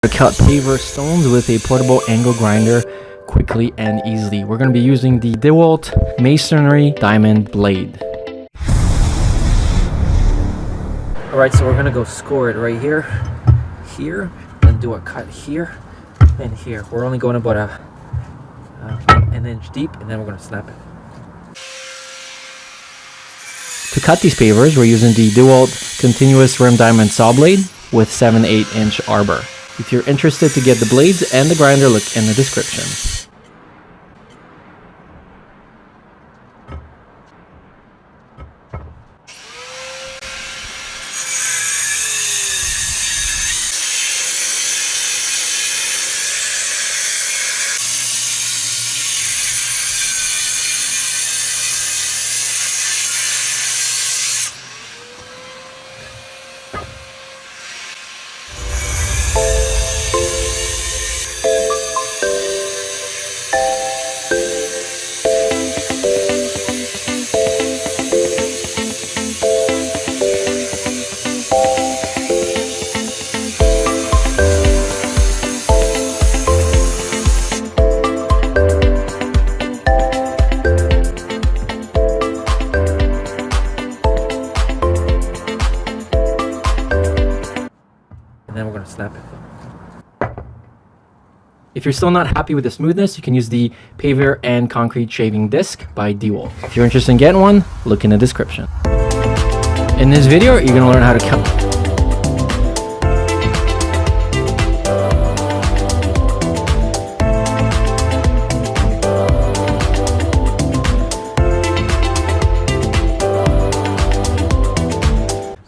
Cut paver stones with a portable angle grinder quickly and easily. We're going to be using the DeWalt Masonry diamond blade. Alright, so we're going to go score it right here, and do a cut here, and here. We're only going about an inch deep, and then we're going to snap it. To cut these pavers, we're using the DeWalt continuous rim diamond saw blade with 7/8 inch arbor. If you're interested to get the blades and the grinder, look in the description. And then we're going to snap it. If you're still not happy with the smoothness, you can use the paver and concrete shaving disc by DeWalt. If you're interested in getting one, look in the description. In this video, you're going to learn how to cut.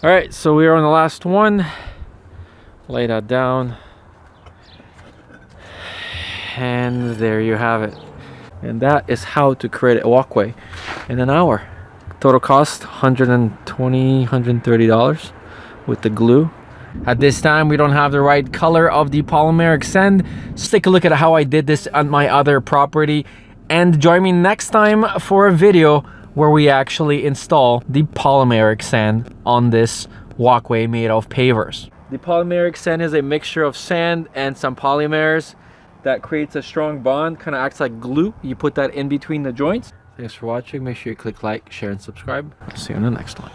All right, so we are on the last one. Lay that down, and there you have it. And that is how to create a walkway in an hour. Total cost $120, $130 with the glue. At this time, we don't have the right color of the polymeric sand. Just take a look at how I did this on my other property, and join me next time for a video where we actually install the polymeric sand on this walkway made of pavers. The polymeric sand is a mixture of sand and some polymers that creates a strong bond, kind of acts like glue. You put that in between the joints. Thanks for watching. Make sure you click like, share, and subscribe. I'll see you on the next one.